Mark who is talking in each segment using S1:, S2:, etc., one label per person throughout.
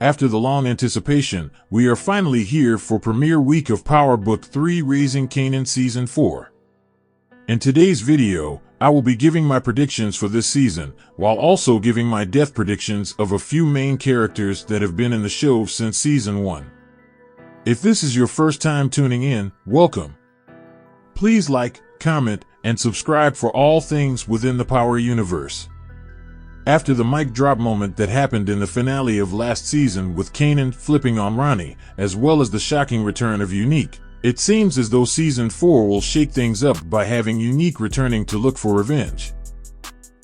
S1: After the long anticipation, we are finally here for premiere week of Power Book 3 Raising Kanan Season 4. In today's video, I will be giving my predictions for this season, while also giving my death predictions of a few main characters that have been in the show since Season 1. If this is your first time tuning in, welcome. Please like, comment, and subscribe for all things within the Power universe. After the mic drop moment that happened in the finale of last season with Kanan flipping on Ronnie, as well as the shocking return of Unique, it seems as though Season 4 will shake things up by having Unique returning to look for revenge.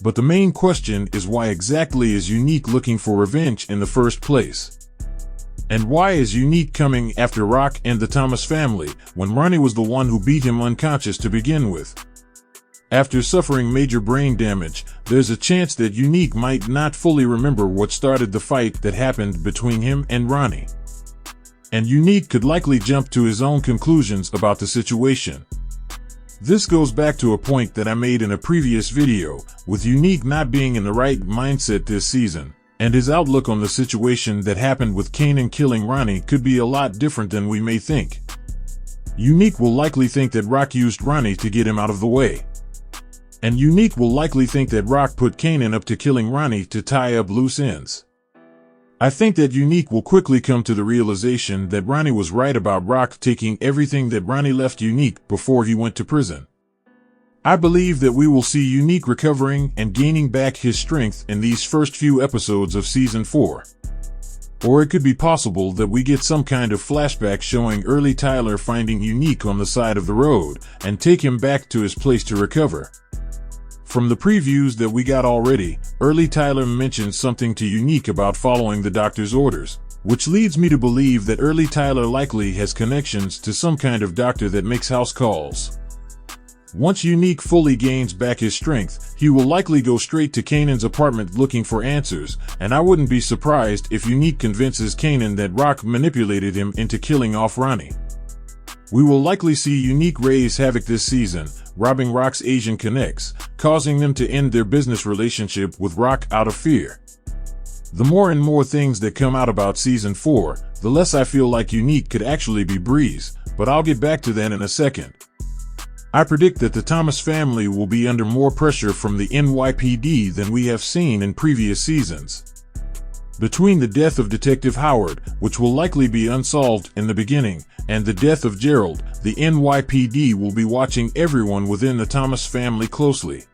S1: But the main question is, why exactly is Unique looking for revenge in the first place? And why is Unique coming after Rock and the Thomas family when Ronnie was the one who beat him unconscious to begin with? After suffering major brain damage, there's a chance that Unique might not fully remember what started the fight that happened between him and Ronnie. And Unique could likely jump to his own conclusions about the situation. This goes back to a point that I made in a previous video, with Unique not being in the right mindset this season, and his outlook on the situation that happened with Kanan killing Ronnie could be a lot different than we may think. Unique will likely think that Rock used Ronnie to get him out of the way. And Unique will likely think that Rock put Kanan up to killing Ronnie to tie up loose ends. I think that Unique will quickly come to the realization that Ronnie was right about Rock taking everything that Ronnie left Unique before he went to prison. I believe that we will see Unique recovering and gaining back his strength in these first few episodes of Season 4. Or it could be possible that we get some kind of flashback showing early Tyler finding Unique on the side of the road and take him back to his place to recover. From the previews that we got already, early Tyler mentions something to Unique about following the doctor's orders, which leads me to believe that early Tyler likely has connections to some kind of doctor that makes house calls. Once Unique fully gains back his strength, he will likely go straight to Kanan's apartment looking for answers, and I wouldn't be surprised if Unique convinces Kanan that Rock manipulated him into killing off Ronnie. We will likely see Unique raise havoc this season, robbing Rock's Asian connects, causing them to end their business relationship with Rock out of fear. The more and more things that come out about Season 4, the less I feel like Unique could actually be Breeze, but I'll get back to that in a second. I predict that the Thomas family will be under more pressure from the NYPD than we have seen in previous seasons. Between the death of Detective Howard, which will likely be unsolved in the beginning, and the death of Gerald, the NYPD will be watching everyone within the Thomas family closely.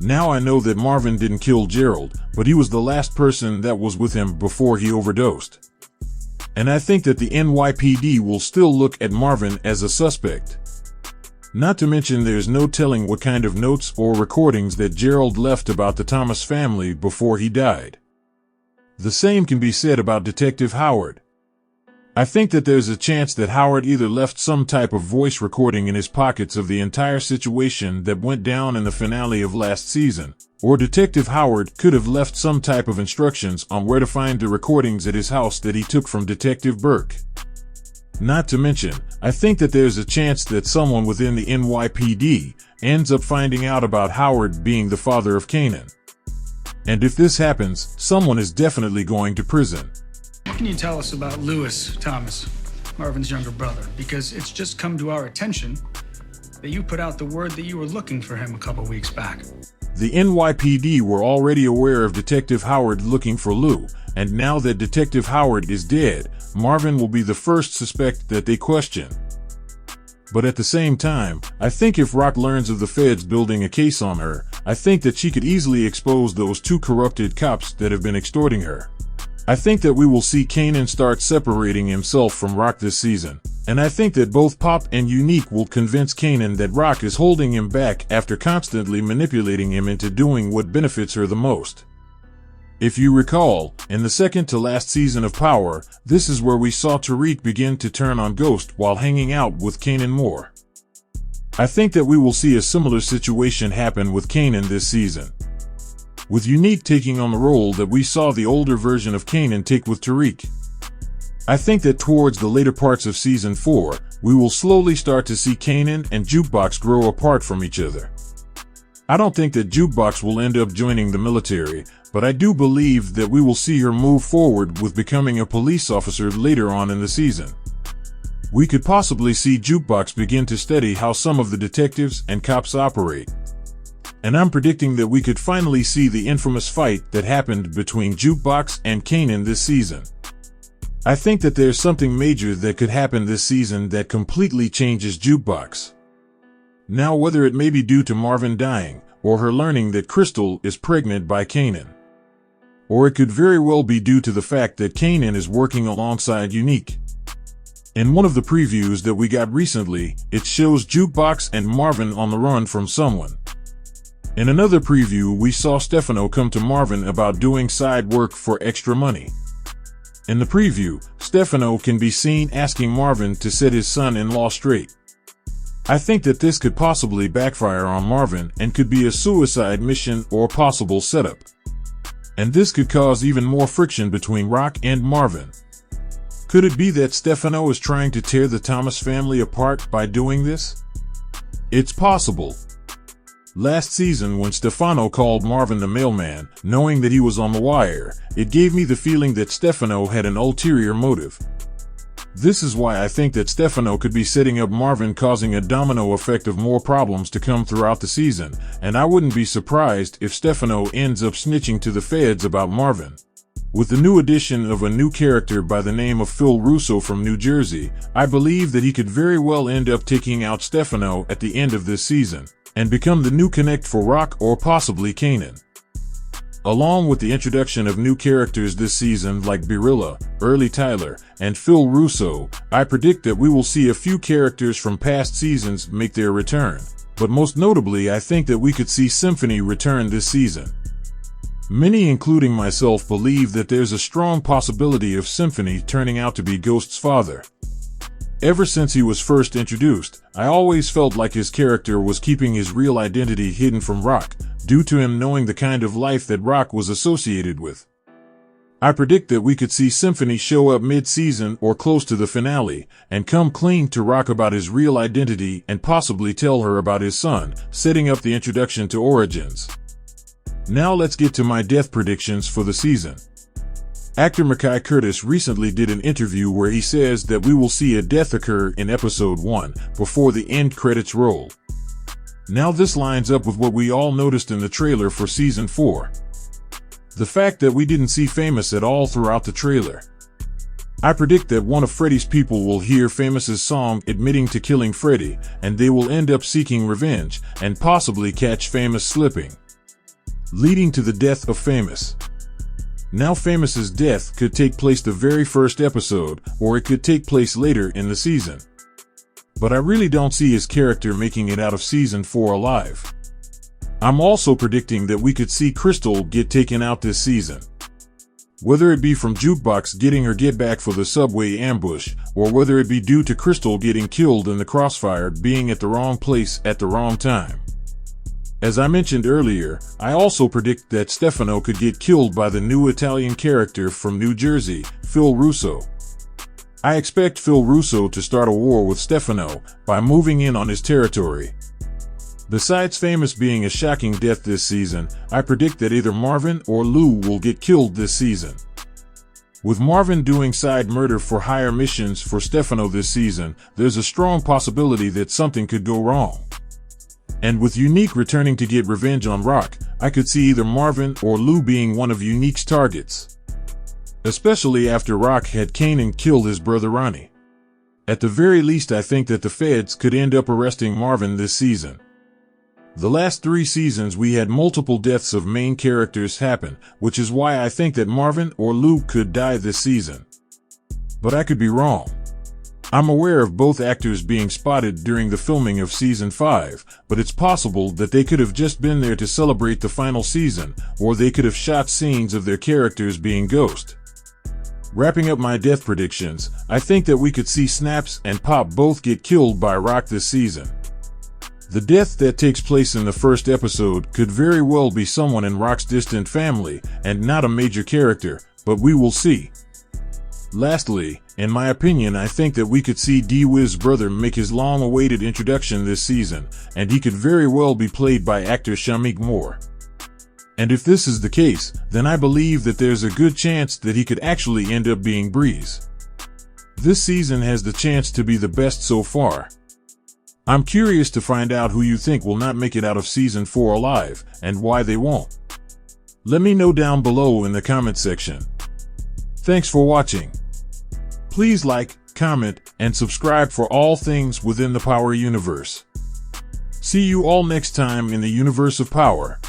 S1: Now I know that Marvin didn't kill Gerald, but he was the last person that was with him before he overdosed. And I think that the NYPD will still look at Marvin as a suspect. Not to mention there's no telling what kind of notes or recordings that Gerald left about the Thomas family before he died. The same can be said about Detective Howard. I think that there's a chance that Howard either left some type of voice recording in his pockets of the entire situation that went down in the finale of last season, or Detective Howard could have left some type of instructions on where to find the recordings at his house that he took from Detective Burke. Not to mention, I think that there's a chance that someone within the NYPD ends up finding out about Howard being the father of Kanan. And if this happens, someone is definitely going to prison.
S2: What can you tell us about Lewis Thomas, Marvin's younger brother? Because it's just come to our attention that you put out the word that you were looking for him a couple weeks back.
S1: The NYPD were already aware of Detective Howard looking for Lou, and now that Detective Howard is dead, Marvin will be the first suspect that they question. But at the same time, I think if Rock learns of the feds building a case on her, I think that she could easily expose those two corrupted cops that have been extorting her. I think that we will see Kanan start separating himself from Rock this season, and I think that both Pop and Unique will convince Kanan that Rock is holding him back after constantly manipulating him into doing what benefits her the most. If you recall, in the second to last season of Power, this is where we saw Tariq begin to turn on Ghost while hanging out with Kanan more. I think that we will see a similar situation happen with Kanan this season, with Unique taking on the role that we saw the older version of Kanan take with Tariq. I think that towards the later parts of Season 4, we will slowly start to see Kanan and Jukebox grow apart from each other. I don't think that Jukebox will end up joining the military, but I do believe that we will see her move forward with becoming a police officer later on in the season. We could possibly see Jukebox begin to study how some of the detectives and cops operate. And I'm predicting that we could finally see the infamous fight that happened between Jukebox and Kanan this season. I think that there's something major that could happen this season that completely changes Jukebox. Now, whether it may be due to Marvin dying, or her learning that Crystal is pregnant by Kanan, or it could very well be due to the fact that Kanan is working alongside Unique. In one of the previews that we got recently, it shows Jukebox and Marvin on the run from someone. In another preview, we saw Stefano come to Marvin about doing side work for extra money. In the preview, Stefano can be seen asking Marvin to set his son-in-law straight. I think that this could possibly backfire on Marvin and could be a suicide mission or possible setup. And this could cause even more friction between Rock and Marvin. Could it be that Stefano is trying to tear the Thomas family apart by doing this? It's possible. Last season, when Stefano called Marvin the mailman, knowing that he was on the wire, it gave me the feeling that Stefano had an ulterior motive. This is why I think that Stefano could be setting up Marvin, causing a domino effect of more problems to come throughout the season, and I wouldn't be surprised if Stefano ends up snitching to the feds about Marvin. With the new addition of a new character by the name of Phil Russo from New Jersey, I believe that he could very well end up taking out Stefano at the end of this season, and become the new connect for Rock or possibly Kanan. Along with the introduction of new characters this season like Birilla, Early Tyler, and Phil Russo, I predict that we will see a few characters from past seasons make their return, but most notably I think that we could see Symphony return this season. Many, including myself, believe that there's a strong possibility of Symphony turning out to be Ghost's father. Ever since he was first introduced, I always felt like his character was keeping his real identity hidden from Rock, due to him knowing the kind of life that Rock was associated with. I predict that we could see Symphony show up mid-season or close to the finale, and come clean to Rock about his real identity and possibly tell her about his son, setting up the introduction to Origins. Now let's get to my death predictions for the season. Actor Mackay Curtis recently did an interview where he says that we will see a death occur in episode 1 before the end credits roll. Now this lines up with what we all noticed in the trailer for season 4. The fact that we didn't see Famous at all throughout the trailer. I predict that one of Freddy's people will hear Famous's song admitting to killing Freddy, and they will end up seeking revenge and possibly catch Famous slipping, leading to the death of Famous. Now Famous's death could take place the very first episode, or it could take place later in the season. But I really don't see his character making it out of season 4 alive. I'm also predicting that we could see Crystal get taken out this season. Whether it be from Jukebox getting her get back for the subway ambush, or whether it be due to Crystal getting killed in the crossfire, being at the wrong place at the wrong time. As I mentioned earlier, I also predict that Stefano could get killed by the new Italian character from New Jersey, Phil Russo. I expect Phil Russo to start a war with Stefano by moving in on his territory. Besides Famous being a shocking death this season, I predict that either Marvin or Lou will get killed this season. With Marvin doing side murder for hire missions for Stefano this season, there's a strong possibility that something could go wrong. And with Unique returning to get revenge on Rock, I could see either Marvin or Lou being one of Unique's targets. Especially after Rock had Kanan kill his brother Ronnie. At the very least, I think that the feds could end up arresting Marvin this season. The last 3 seasons we had multiple deaths of main characters happen, which is why I think that Marvin or Lou could die this season. But I could be wrong. I'm aware of both actors being spotted during the filming of season 5, but it's possible that they could have just been there to celebrate the final season, or they could have shot scenes of their characters being ghost. Wrapping up my death predictions, I think that we could see Snaps and Pop both get killed by Rock this season. The death that takes place in the first episode could very well be someone in Rock's distant family and not a major character, but we will see. Lastly, In my opinion, I think that we could see D-Wiz's brother make his long-awaited introduction this season, and he could very well be played by actor Shamik Moore. And if this is the case, then I believe that there's a good chance that he could actually end up being Breeze. This season has the chance to be the best so far. I'm curious to find out who you think will not make it out of Season 4 alive, and why they won't. Let me know down below in the comment section. Thanks for watching. Please like, comment, and subscribe for all things within the Power universe. See you all next time in the universe of Power.